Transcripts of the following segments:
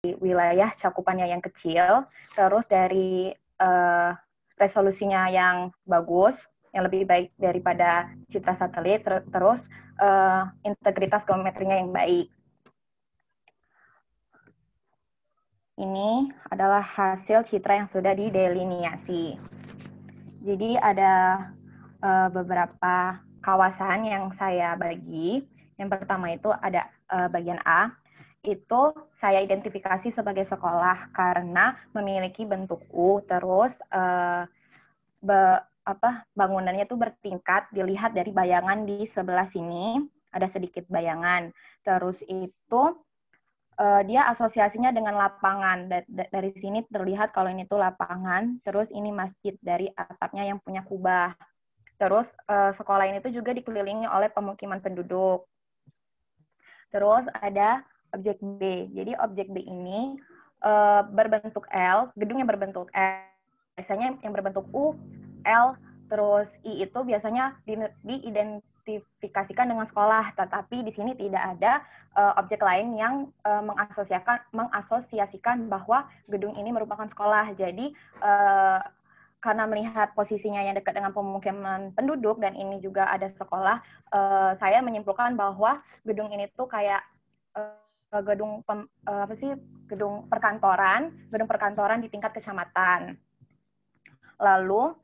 wilayah cakupannya yang kecil, terus dari resolusinya yang bagus, yang lebih baik daripada citra satelit, terus integritas geometrinya yang baik. Ini adalah hasil citra yang sudah dideliniasi. Jadi ada beberapa kawasan yang saya bagi. Yang pertama itu ada bagian A, itu saya identifikasi sebagai sekolah karena memiliki bentuk U, terus bangunannya itu bertingkat, dilihat dari bayangan di sebelah sini, ada sedikit bayangan. Terus itu dia asosiasinya dengan lapangan. Dari sini terlihat kalau ini tuh lapangan, terus ini masjid dari atapnya yang punya kubah. Terus sekolah ini tuh juga dikelilingi oleh pemukiman penduduk. Terus ada objek B. Jadi objek B ini berbentuk L, gedung yang berbentuk L. Biasanya yang berbentuk U, L, terus I itu biasanya diidentifikasikan dengan sekolah, tetapi di sini tidak ada objek lain yang mengasosiasikan bahwa gedung ini merupakan sekolah. Jadi karena melihat posisinya yang dekat dengan pemukiman penduduk dan ini juga ada sekolah, saya menyimpulkan bahwa gedung ini tuh kayak gedung perkantoran di tingkat kecamatan. Lalu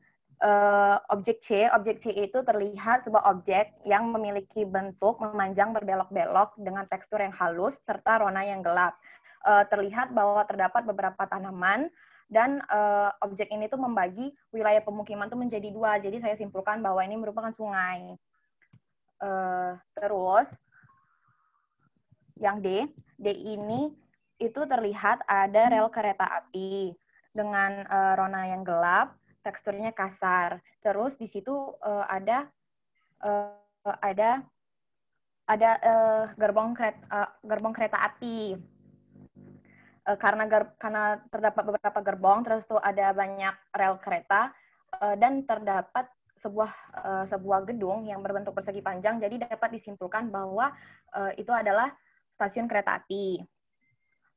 objek C itu terlihat sebuah objek yang memiliki bentuk memanjang berbelok-belok dengan tekstur yang halus serta warna yang gelap. Terlihat bahwa terdapat beberapa tanaman dan objek ini tuh membagi wilayah pemukiman tuh menjadi dua. Jadi saya simpulkan bahwa ini merupakan sungai. Terus yang D ini itu terlihat ada rel kereta api dengan warna yang gelap, teksturnya kasar. Terus di situ ada gerbong kereta api. Karena terdapat beberapa gerbong, terus tuh ada banyak rel kereta dan terdapat sebuah gedung yang berbentuk persegi panjang. Jadi dapat disimpulkan bahwa itu adalah stasiun kereta api.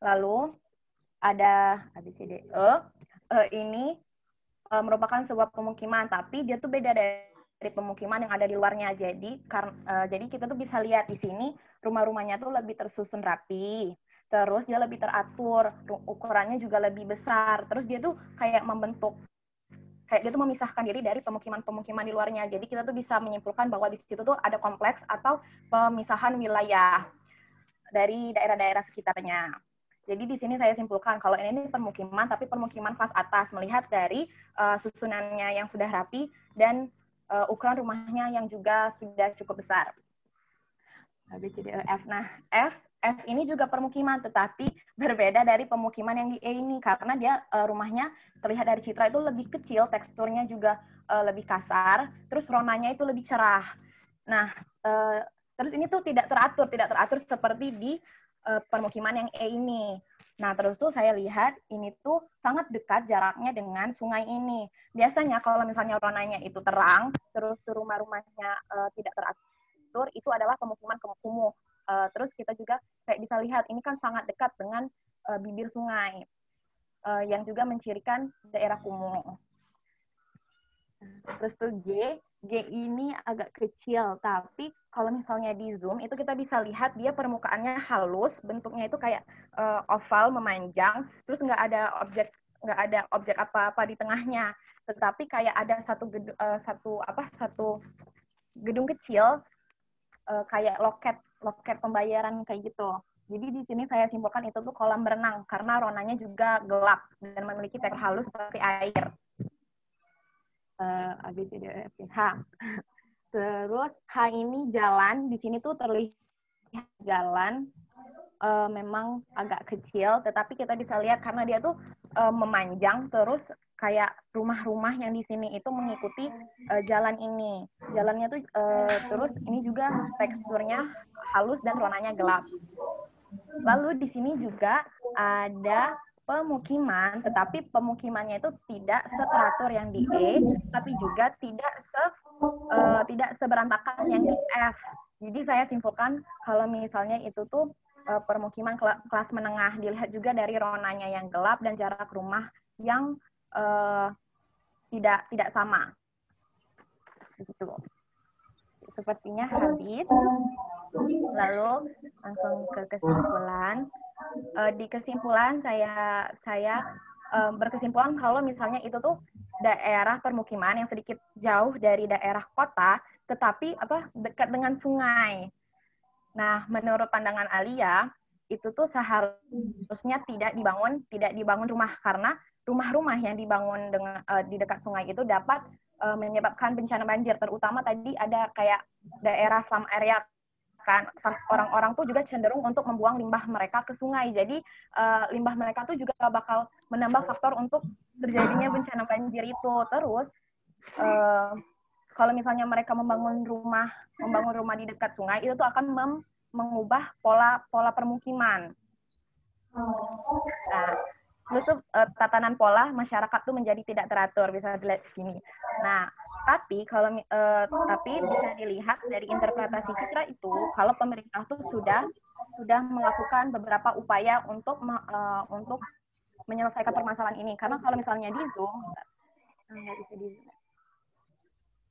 Lalu ada ABCDE. Ini merupakan sebuah pemukiman, tapi dia tuh beda dari pemukiman yang ada di luarnya. Jadi kita tuh bisa lihat di sini rumah-rumahnya tuh lebih tersusun rapi, terus dia lebih teratur, ukurannya juga lebih besar, terus dia tuh kayak dia tuh memisahkan diri dari pemukiman-pemukiman di luarnya. Jadi kita tuh bisa menyimpulkan bahwa di situ tuh ada kompleks atau pemisahan wilayah dari daerah-daerah sekitarnya. Jadi di sini saya simpulkan kalau ini permukiman, tapi permukiman kelas atas, melihat dari susunannya yang sudah rapi dan ukuran rumahnya yang juga sudah cukup besar. F. Nah, F ini juga permukiman, tetapi berbeda dari pemukiman yang di E ini, karena dia rumahnya terlihat dari citra itu lebih kecil, teksturnya juga lebih kasar, terus warnanya itu lebih cerah. Nah, terus ini tuh tidak teratur seperti di permukiman yang E ini. Nah, terus tuh saya lihat ini tuh sangat dekat jaraknya dengan sungai ini. Biasanya kalau misalnya warnanya itu terang, terus rumah-rumahnya tidak teratur, itu adalah pemukiman kumuh. Terus kita juga kayak bisa lihat ini kan sangat dekat dengan bibir sungai yang juga mencirikan daerah kumuh. Terus tuh G ini agak kecil, tapi kalau misalnya di zoom itu kita bisa lihat dia permukaannya halus, bentuknya itu kayak oval memanjang, terus nggak ada objek apa-apa di tengahnya, tetapi kayak ada satu gedung kecil kayak loket pembayaran kayak gitu. Jadi di sini saya simpulkan itu tuh kolam berenang karena warnanya juga gelap dan memiliki tekstur halus seperti air. A, B, C, D, E, F, G, H. Terus H ini jalan, di sini tuh terlihat jalan memang agak kecil, tetapi kita bisa lihat karena dia tuh memanjang, terus kayak rumah-rumah yang di sini itu mengikuti jalan ini. Jalannya tuh terus ini juga teksturnya halus dan warnanya gelap. Lalu di sini juga ada pemukiman, tetapi pemukimannya itu tidak seteratur yang di E, tapi juga tidak seberantakan yang di F. Jadi saya simpulkan kalau misalnya itu tuh permukiman kelas menengah. Dilihat juga dari ronanya yang gelap dan jarak rumah yang tidak sama. Begitu. Sepertinya habis. Lalu langsung ke kesimpulan. Di kesimpulan saya berkesimpulan kalau misalnya itu tuh daerah permukiman yang sedikit jauh dari daerah kota, tetapi dekat dengan sungai. Nah, menurut pandangan Alia, itu tuh seharusnya tidak dibangun rumah, karena rumah-rumah yang dibangun di dekat sungai itu dapat menyebabkan bencana banjir, terutama tadi ada kayak daerah slum area kan, orang-orang tuh juga cenderung untuk membuang limbah mereka ke sungai. Jadi limbah mereka tuh juga bakal menambah faktor untuk terjadinya bencana banjir itu. Terus kalau misalnya mereka membangun rumah di dekat sungai, itu tuh akan mengubah pola permukiman. Nah, terus tatanan pola masyarakat tuh menjadi tidak teratur, bisa dilihat di sini. Nah, tapi bisa dilihat dari interpretasi Citra itu, kalau pemerintah tuh sudah melakukan beberapa upaya untuk menyelesaikan permasalahan ini. Karena kalau misalnya di Zoom, nggak bisa di Zoom.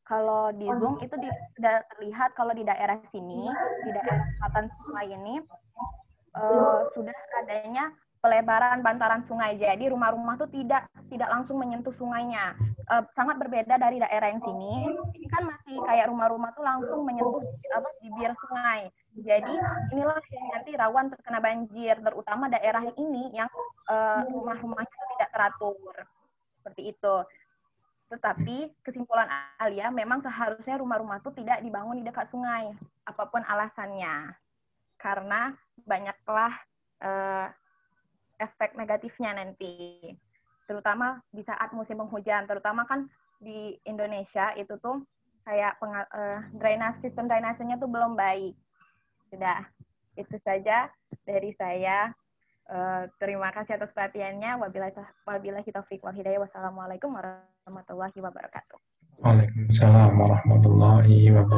Kalau di Zoom itu sudah terlihat kalau di daerah sini, di daerah selatan sungai ini, sudah adanya pelebaran bantaran sungai. Jadi rumah-rumah tuh tidak langsung menyentuh sungainya. Sangat berbeda dari daerah yang sini. Ini kan masih kayak rumah-rumah tuh langsung menyentuh bibir sungai. Jadi inilah yang nanti rawan terkena banjir, terutama daerah ini yang rumah-rumahnya tidak teratur. Seperti itu. Tetapi kesimpulan Alia, memang seharusnya rumah-rumah itu tidak dibangun di dekat sungai, apapun alasannya. Karena banyaklah efek negatifnya nanti. Terutama di saat musim penghujan. Terutama kan di Indonesia itu tuh kayak sistem drainasenya tuh belum baik. Sudah, itu saja dari saya. Terima kasih atas perhatiannya. Wabillahi taufiq wal hidayah. Wassalamualaikum warahmatullahi wabarakatuh. Waalaikumsalam warahmatullahi wabarakatuh.